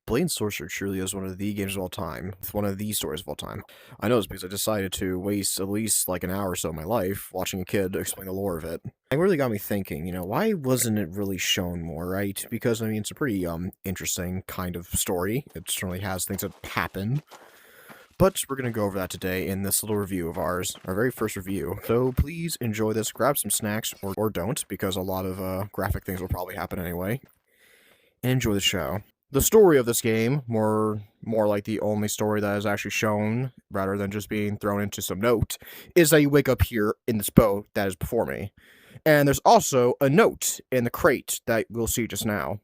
Blade & Sorcerer truly is one of the games of all time. It's one of the stories of all time. I know this because I decided to waste at least like an hour or so of my life watching a kid explain the lore of it. It really got me thinking, why wasn't it really shown more, right? Because, it's a pretty, interesting kind of story. It certainly has things that happen. But we're going to go over that today in this little review of ours, our very first review. So please enjoy this, grab some snacks, or don't, because a lot of graphic things will probably happen anyway. And enjoy the show. The story of this game, more like the only story that is actually shown, rather than just being thrown into some note, is that you wake up here in this boat that is before me. And there's also a note in the crate that we'll see just now.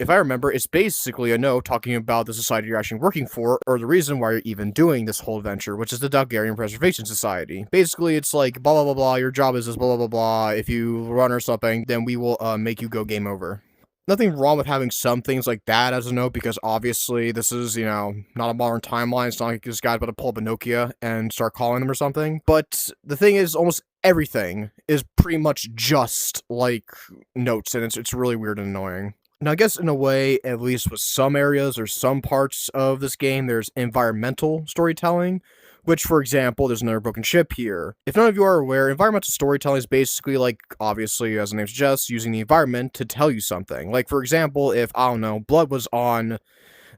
If I remember, it's basically a note talking about the society you're actually working for, or the reason why you're even doing this whole adventure, which is the Dalgarian Preservation Society. Basically, it's like, blah blah blah blah, your job is this, blah blah blah blah, if you run or something, then we will make you go game over. Nothing wrong with having some things like that as a note, because obviously this is, not a modern timeline. It's not like this guy's about to pull up a Nokia and start calling them or something. But the thing is, almost everything is pretty much just like notes, and it's really weird and annoying. Now, I guess in a way, at least with some areas or some parts of this game, there's environmental storytelling, which, for example, there's another broken ship here. If none of you are aware, environmental storytelling is basically like, obviously, as the name suggests, using the environment to tell you something. Like, for example, if, I don't know, blood was on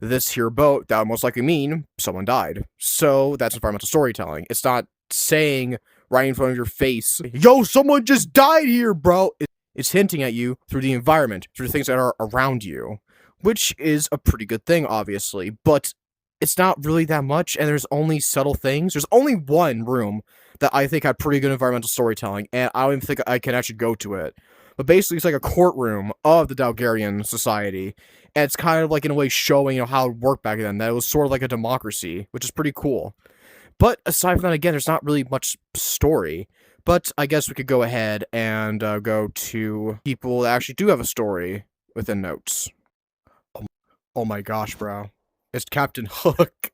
this here boat, that would most likely mean someone died. So, that's environmental storytelling. It's not saying right in front of your face, yo, someone just died here, bro! It's hinting at you through the environment, through things that are around you, which is a pretty good thing, obviously, but it's not really that much, and there's only subtle things. There's only one room that I think had pretty good environmental storytelling, and I don't even think I can actually go to it. But basically, it's like a courtroom of the Dalgarian Society, and it's kind of like, in a way, showing, how it worked back then, that it was sort of like a democracy, which is pretty cool. But aside from that, again, there's not really much story. But I guess we could go ahead and go to people that actually do have a story within notes. Oh my gosh, bro. It's Captain Hook.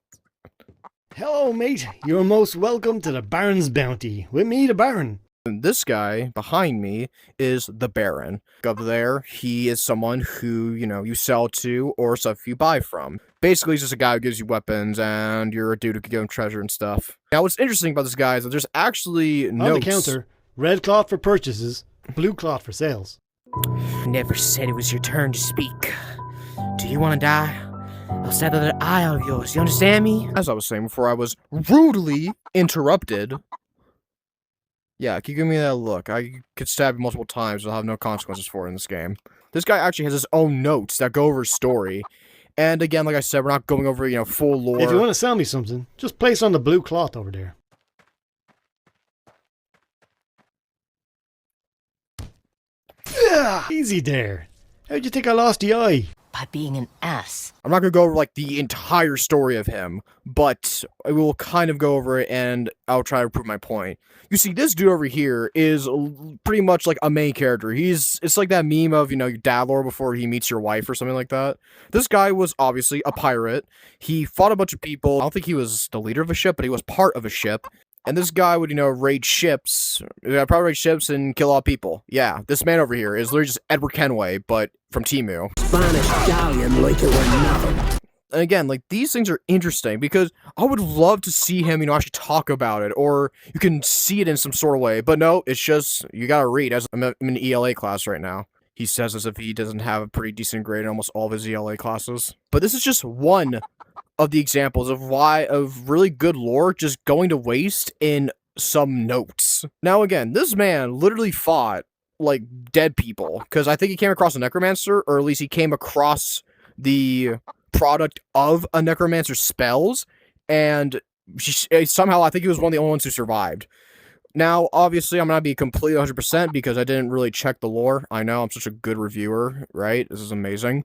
Hello, mate. You're most welcome to the Baron's Bounty. With me, the Baron. And this guy behind me is the Baron. Up there, he is someone who, you sell to or stuff you buy from. Basically, he's just a guy who gives you weapons, and you're a dude who can give him treasure and stuff. Now, what's interesting about this guy is that there's actually notes. On the counter, red cloth for purchases, blue cloth for sales. Never said it was your turn to speak. Do you want to die? I'll set that eye out of yours, you understand me? As I was saying before, I was rudely interrupted. Yeah, can you give me that look? I could stab you multiple times and I'll have no consequences for it in this game. This guy actually has his own notes that go over his story. And again, like I said, we're not going over, full lore. If you want to sell me something, just place on the blue cloth over there. Yeah, easy there. How'd you think I lost the eye? By being an ass. I'm not going to go over, like, the entire story of him, but I will kind of go over it, and I'll try to prove my point. You see, this dude over here is pretty much like a main character. It's like that meme of, your dad lore before he meets your wife or something like that. This guy was obviously a pirate. He fought a bunch of people. I don't think he was the leader of a ship, but he was part of a ship. And this guy would, raid ships, probably raid ships and kill all people. Yeah, this man over here is literally just Edward Kenway, but from Temu. Spanish galleon like it were nothing. And again, like, these things are interesting because I would love to see him, actually talk about it, or you can see it in some sort of way. But no, it's just, you gotta read. As I'm in ELA class right now. He says as if he doesn't have a pretty decent grade in almost all of his ELA classes. But this is just one of the examples of really good lore just going to waste in some notes. Now again, this man literally fought, like, dead people, because I think he came across a necromancer, or at least he came across the product of a necromancer's spells, and somehow I think he was one of the only ones who survived. Now, obviously, I'm gonna be completely 100% because I didn't really check the lore. I know, I'm such a good reviewer, right? This is amazing.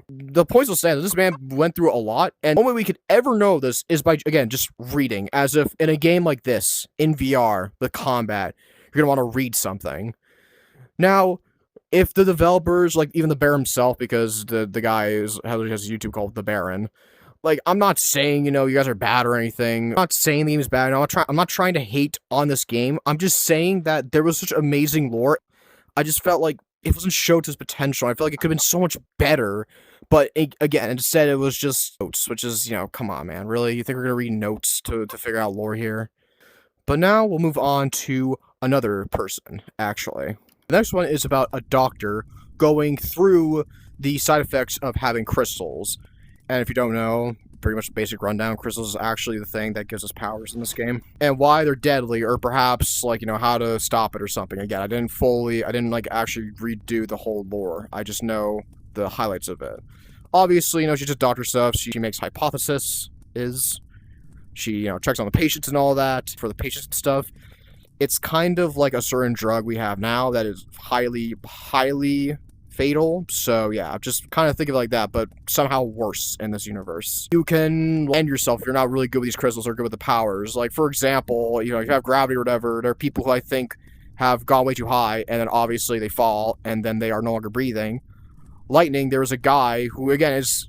The point still stands. This man went through a lot, and the only way we could ever know this is by, again, just reading. As if in a game like this, in VR, the combat, you're gonna want to read something. Now, if the developers, like even the Baron himself, because the guy has a YouTube called The Baron, like, I'm not saying, you guys are bad or anything. I'm not saying the game is bad. I'm not trying to hate on this game. I'm just saying that there was such amazing lore. I just felt like it wasn't showed to its potential. I feel like it could have been so much better, But again, instead it was just notes, which is, you know, come on, man. Really? You think we're going to read notes to figure out lore here? But now we'll move on to another person, actually. The next one is about a doctor going through the side effects of having crystals. And if you don't know, pretty much basic rundown, crystals is actually the thing that gives us powers in this game. And why they're deadly, or perhaps, like, you know, how to stop it or something. Again, I didn't, like, actually redo the whole lore. I just know the highlights of it. Obviously, you know, she just doctor stuff. She makes hypotheses. She, you know, checks on the patients and all that for the patients and stuff. It's kind of like a certain drug we have now that is highly, highly fatal. So yeah, just kind of think of it like that, but somehow worse in this universe. You can end yourself if you're not really good with these crystals or good with the powers. Like, for example, you know, if you have gravity or whatever, there are people who I think have gone way too high, and then obviously they fall, and then they are no longer breathing. Lightning, there was a guy who, was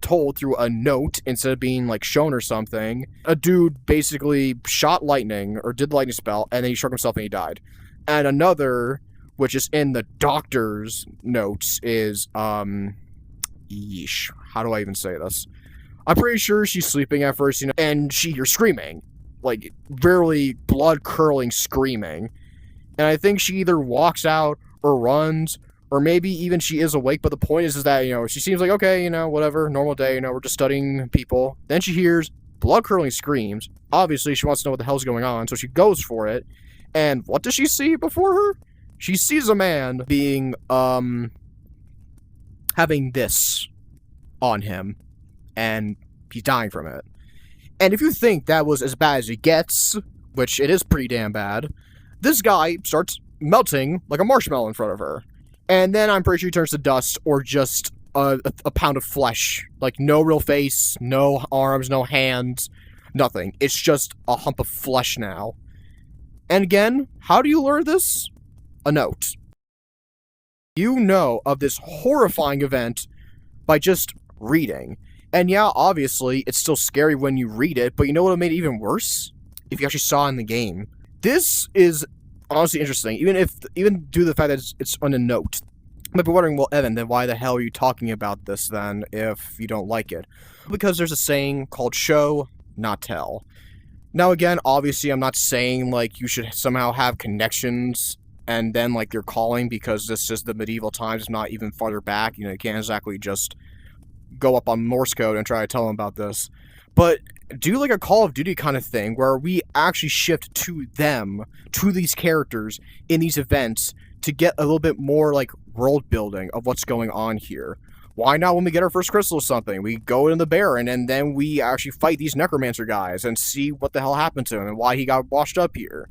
told through a note instead of being, like, shown or something. A dude basically shot lightning, or did the lightning spell, and then he struck himself and he died. And another, which is in the doctor's notes, is, yeesh, how do I even say this? I'm pretty sure she's sleeping at first, you know, and she hears screaming. Like, really blood-curdling screaming. And I think she either walks out or runs, or maybe even she is awake, but the point is that, you know, she seems like, okay, you know, whatever, normal day, you know, we're just studying people. Then she hears blood-curdling screams. Obviously, she wants to know what the hell's going on, so she goes for it. And what does she see before her? She sees a man being, having this on him, and he's dying from it. And if you think that was as bad as it gets, which it is pretty damn bad, this guy starts melting like a marshmallow in front of her. And then I'm pretty sure he turns to dust, or just a pound of flesh. Like, no real face, no arms, no hands, nothing. It's just a hump of flesh now. And again, how do you learn this? A note. You know of this horrifying event by just reading. And yeah, obviously, it's still scary when you read it, but you know what made it even worse? If you actually saw it in the game. This is honestly interesting, even due to the fact that it's on a note. You might be wondering, well, Evan, then why the hell are you talking about this then if you don't like it? Because there's a saying called show, not tell. Now again, obviously I'm not saying like you should somehow have connections and then like you're calling because this is the medieval times, not even farther back. You know, you can't exactly just go up on Morse code and try to tell them about this. But do like a Call of Duty kind of thing where we actually shift to them, to these characters in these events to get a little bit more like world building of what's going on here. Why not when we get our first crystal or something? We go in the Baron and then we actually fight these necromancer guys and see what the hell happened to him and why he got washed up here.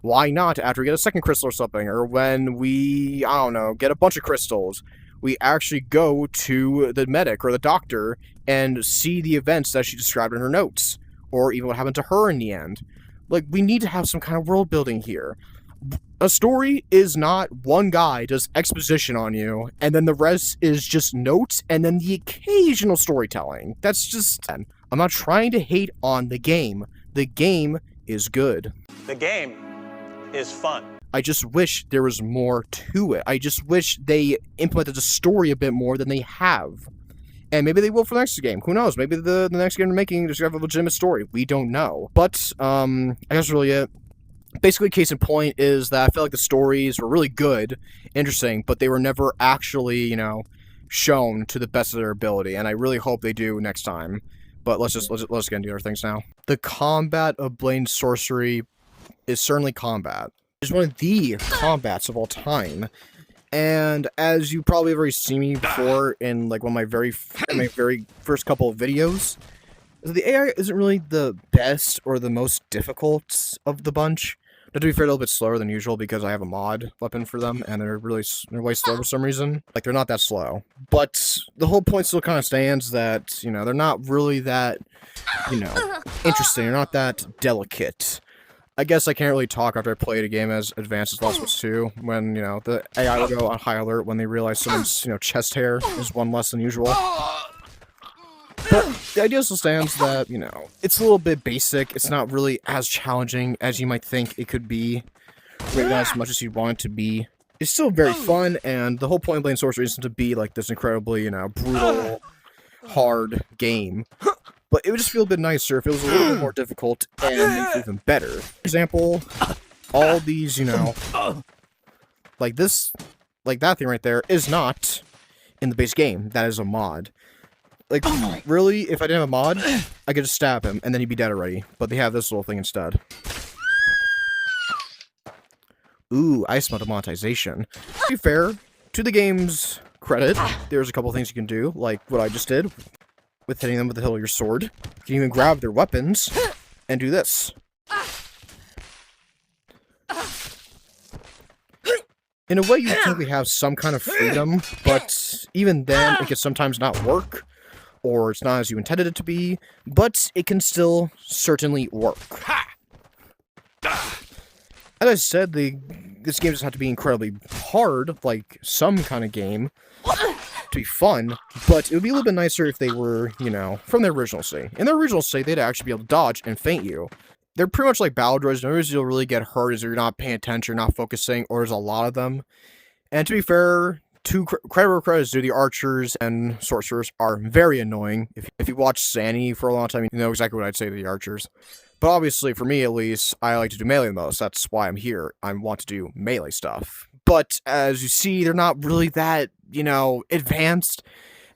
Why not after we get a second crystal or something, or when we, I don't know, get a bunch of crystals, we actually go to the medic or the doctor and see the events that she described in her notes, or even what happened to her in the end. Like, we need to have some kind of world building here. A story is not one guy does exposition on you, and then the rest is just notes, and then the occasional storytelling. That's just... I'm not trying to hate on the game. The game is good. The game is fun. I just wish there was more to it. I just wish they implemented the story a bit more than they have. And maybe they will for the next game. Who knows? Maybe the next game they're making just have a legitimate story. We don't know. But, I guess really it. Basically, case in point is that I feel like the stories were really good, interesting, but they were never actually, you know, shown to the best of their ability. And I really hope they do next time. But let's get into other things now. The combat of Blaine's sorcery is certainly combat. It's one of the combats of all time. And as you probably have already seen me before in like one of my very first couple of videos, the AI isn't really the best or the most difficult of the bunch. But to be fair, a little bit slower than usual because I have a mod weapon for them, and they're way slow for some reason. Like, they're not that slow. But the whole point still kind of stands that, you know, they're not really that, you know, interesting. They're not that delicate. I guess I can't really talk after I played a game as advanced as Last of Us 2, when, you know, the AI will go on high alert when they realize someone's, you know, chest hair is one less than usual. But the idea still stands that, you know, it's a little bit basic. It's not really as challenging as you might think it could be. Maybe not as much as you'd want it to be. It's still very fun, and the whole point of playing Sorcery isn't to be like this incredibly, you know, brutal, hard game. But it would just feel a bit nicer if it was a little bit more difficult and made it feel even better. For example, all these, you know, like this, like that thing right there is not in the base game. That is a mod. Like, really, if I didn't have a mod, I could just stab him, and then he'd be dead already. But they have this little thing instead. Ooh, ice mod monetization. To be fair, to the game's credit, there's a couple things you can do, like what I just did, with hitting them with the hilt of your sword. You can even grab their weapons, and do this. In a way, you technically have some kind of freedom, but even then, it can sometimes not work, or it's not as you intended it to be, but it can still certainly work. As I said, this game doesn't have to be incredibly hard, like some kind of game, to be fun, but it would be a little bit nicer if they were, you know, from their original state. In their original state, they'd actually be able to dodge and feint you. They're pretty much like battle droids. The only reason you'll really get hurt is if you're not paying attention, you're not focusing, or there's a lot of them. And to be fair, credits due, the archers and sorcerers are very annoying. If you watch Zanny for a long time, you know exactly what I'd say to the archers. But obviously, for me at least, I like to do melee the most. That's why I'm here. I want to do melee stuff. But as you see, they're not really that, you know, advanced.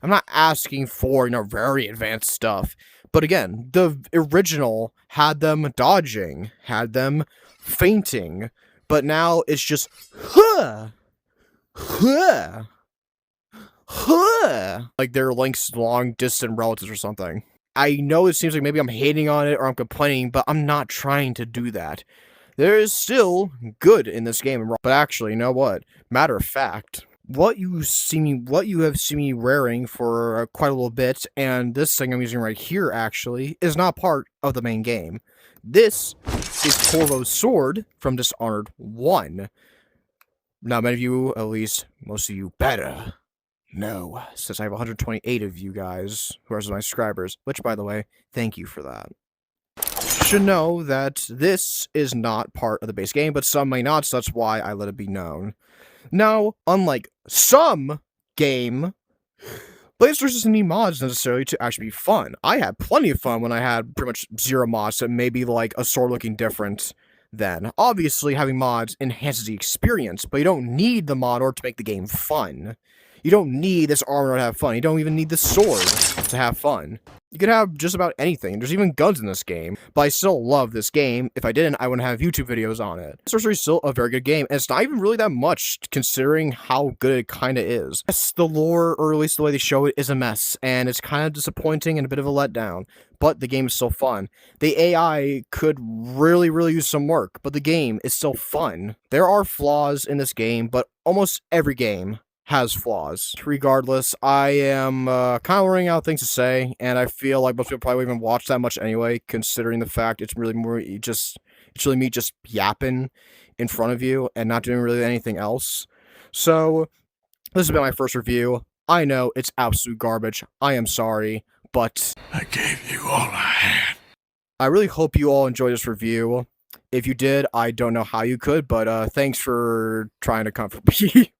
I'm not asking for, you know, very advanced stuff. But again, the original had them dodging, had them feinting. But now it's just, like they're Link's long-distant relatives or something. I know it seems like maybe I'm hating on it or I'm complaining, but I'm not trying to do that. There is still good in this game, but actually, you know what? Matter of fact, what you have seen me wearing for quite a little bit, and this thing I'm using right here actually, is not part of the main game. This is Corvo's sword from Dishonored 1. Now, many of you, at least most of you, better know, since I have 128 of you guys who are my subscribers, which, by the way, thank you for that. Should know that this is not part of the base game, but some may not, so that's why I let it be known. Now, unlike some game, Blaze doesn't need mods necessarily to actually be fun. I had plenty of fun when I had pretty much zero mods, so maybe like a sword looking different then. Obviously, having mods enhances the experience, but you don't need the mod in order to make the game fun. You don't need this armor to have fun. You don't even need this sword to have fun. You could have just about anything. There's even guns in this game. But I still love this game. If I didn't, I wouldn't have YouTube videos on it. Sorcery is still a very good game, and it's not even really that much, considering how good it kinda is. Yes, the lore, or at least the way they show it, is a mess, and it's kind of disappointing and a bit of a letdown. But the game is still fun. The AI could really use some work, but the game is still fun. There are flaws in this game, but almost every game has flaws. Regardless, I am kind of running out of things to say, and I feel like most people probably won't even watch that much anyway, considering the fact it's really me just yapping in front of you and not doing really anything else. So, this has been my first review. I know it's absolute garbage. I am sorry, but I gave you all I had. I really hope you all enjoyed this review. If you did, I don't know how you could, but thanks for trying to comfort me.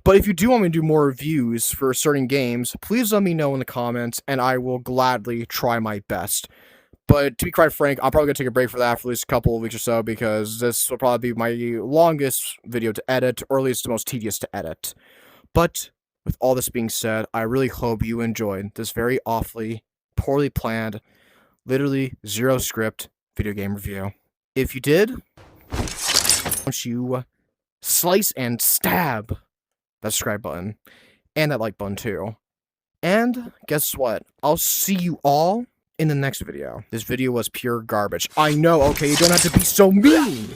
But if you do want me to do more reviews for certain games, please let me know in the comments, and I will gladly try my best. But to be quite frank, I'm probably going to take a break for that for at least a couple of weeks or so, because this will probably be my longest video to edit, or at least the most tedious to edit. But with all this being said, I really hope you enjoyed this very awfully, poorly planned, literally zero script video game review. If you did, don't you slice and stab that subscribe button, and that like button too. And guess what? I'll see you all in the next video. This video was pure garbage. I know, okay, you don't have to be so mean!